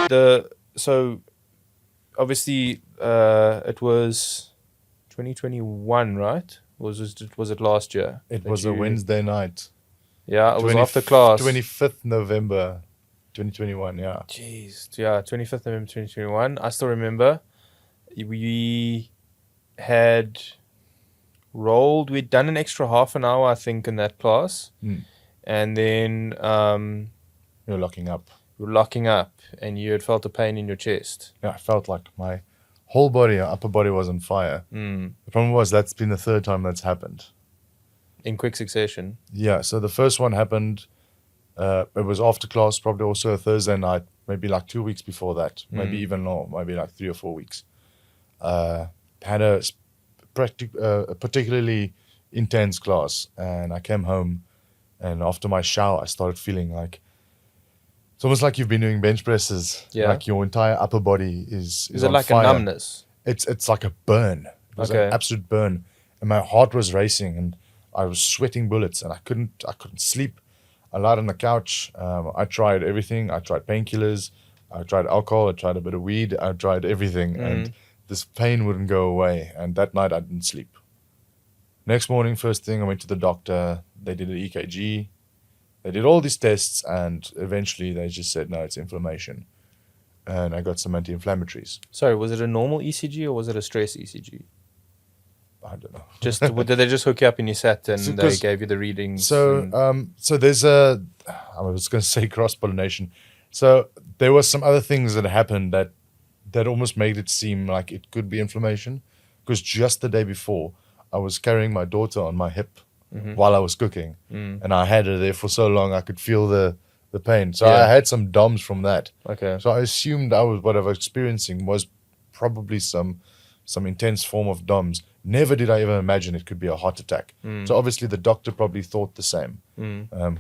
So obviously it was 2021, right? Was it last year? It was a Wednesday night. Yeah, it was after class. 25th November 2021, yeah. Jeez, yeah, 25th November 2021. I still remember we had rolled. We'd done an extra half an hour, I think, in that class, and then You're locking up. you were locking up, and you had felt a pain in your chest. Yeah, I felt like my whole body, upper body, was on fire. The problem was that's been the third time that's happened. In quick succession. Yeah, so the first one happened, it was after class, probably also a Thursday night, maybe like 2 weeks before that, maybe even more, maybe like 3 or 4 weeks. Had a particularly intense class, and I came home, and after my shower, I started feeling like, it's almost like you've been doing bench presses. Yeah. Like your entire upper body is Is it on like fire. a numbness? It's like a burn. It was an absolute burn, and my heart was racing, and I was sweating bullets, and I couldn't sleep. I lied on the couch. I tried everything. I tried painkillers. I tried alcohol. I tried a bit of weed. I tried everything, and this pain wouldn't go away. And that night I didn't sleep. Next morning, first thing, I went to the doctor. They did an EKG. They did all these tests, and eventually they just said, no, it's inflammation. And I got some anti-inflammatories. Sorry, was it a normal ECG or was it a stress ECG? I don't know. Just did they just hook you up and you sat and they gave you the readings? So so there's I was going to say cross-pollination. So there was some other things that happened that almost made it seem like it could be inflammation, because just the day before I was carrying my daughter on my hip while I was cooking, and I had her there for so long I could feel the pain. So I had some DOMS from that. Okay. So I assumed what I was experiencing was probably some intense form of DOMS. Never did I ever imagine it could be a heart attack. So obviously the doctor probably thought the same. I'm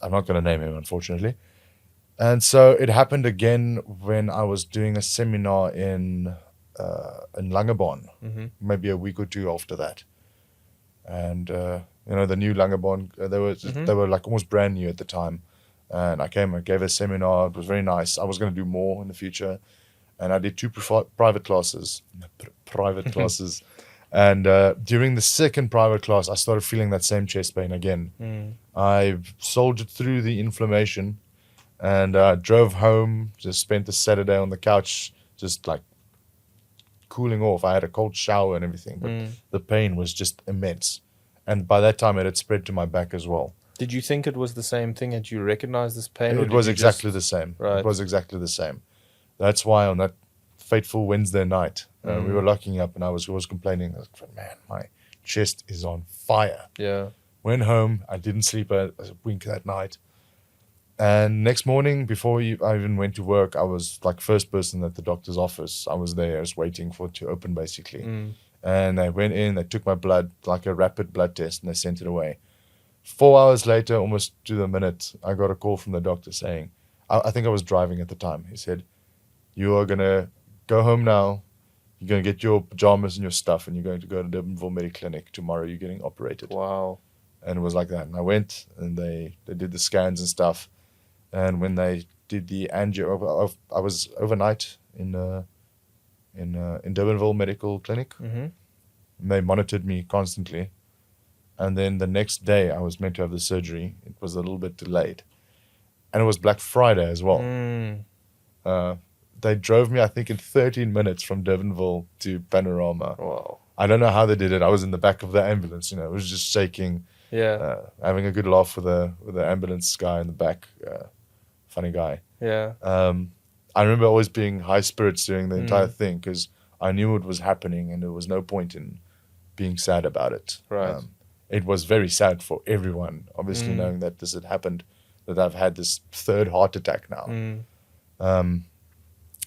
not going to name him, unfortunately. And so it happened again when I was doing a seminar in Langebaan, maybe a week or two after that. And the new Langebaan, they were like almost brand new at the time. And I gave a seminar. It was very nice. I was going to do more in the future. And I did 2 private classes. And during the second private class, I started feeling that same chest pain again. I soldiered through the inflammation and drove home, just spent the Saturday on the couch, just like cooling off. I had a cold shower and everything, but the pain was just immense. And by that time, it had spread to my back as well. Did you think it was the same thing? Had you recognized this pain? It was exactly the same. Right. It was exactly the same. That's why on that fateful Wednesday night, we were locking up, and I was complaining. I was like, man, my chest is on fire. Yeah. Went home. I didn't sleep a wink that night. And next morning, before I even went to work, I was like first person at the doctor's office. I was there. I was waiting for it to open, basically. And they went in. They took my blood, like a rapid blood test, and they sent it away. 4 hours later, almost to the minute, I got a call from the doctor saying, I think I was driving at the time. He said, you are going to go home now. You're going to get your pajamas and your stuff, and you're going to go to Durbanville Medical Clinic. Tomorrow you're getting operated. Wow. And it was like that. And I went, and they did the scans and stuff. And when they did the angio, I was overnight in Durbanville Medical Clinic. And they monitored me constantly. And then the next day, I was meant to have the surgery. It was a little bit delayed. And it was Black Friday as well. They drove me, I think, in 13 minutes from Durbanville to Panorama. Wow. I don't know how they did it. I was in the back of the ambulance. It was just shaking. Yeah. Having a good laugh with the ambulance guy in the back. Funny guy. Yeah. I remember always being high spirits during the entire thing, because I knew what was happening, and there was no point in being sad about it. Right. It was very sad for everyone, obviously, knowing that this had happened, that I've had this third heart attack now.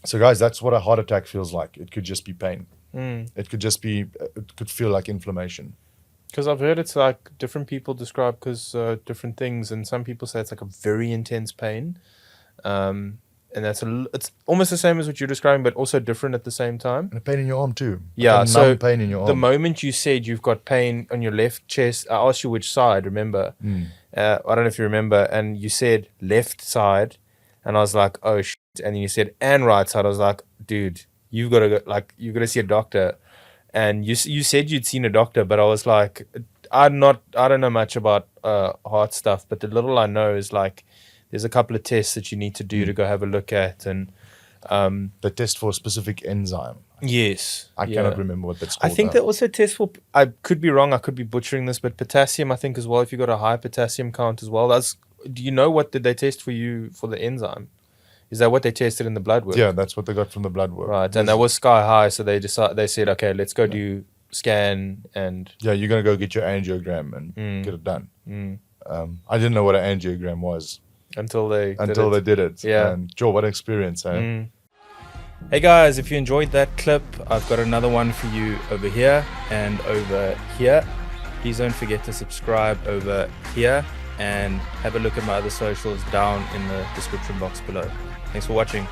So guys, that's what a heart attack feels like. It could just be pain. It could feel like inflammation. Because I've heard it's like different people describe different things, and some people say it's like a very intense pain. And it's almost the same as what you're describing, but also different at the same time. And a pain in your arm too. Yeah, like so pain in your arm. The moment you said you've got pain on your left chest, I asked you which side, remember? I don't know if you remember, and you said left side, and I was like, oh, And then you said, and right side. I was like, dude, you've got to go, like, you've got to see a doctor. And you said you'd seen a doctor, but I was like, I don't know much about heart stuff, but the little I know is like, there's a couple of tests that you need to do to go have a look at. And the test for a specific enzyme. yes. I cannot remember what that's called. I think though. they also test for, I could be wrong, I could be butchering this, but potassium, I think as well, if you got a high potassium count as well. Do you know what did they test for you for the enzyme? Is that what they tested in the blood work? Yeah, that's what they got from the blood work. Right, and that was sky high, so they said, okay, let's go do scan and... Yeah, you're going to go get your angiogram and get it done. I didn't know what an angiogram was. Until they did it. Yeah. And Joe, what an experience, eh? Hey guys, if you enjoyed that clip, I've got another one for you over here and over here. Please don't forget to subscribe over here and have a look at my other socials down in the description box below. Thanks for watching.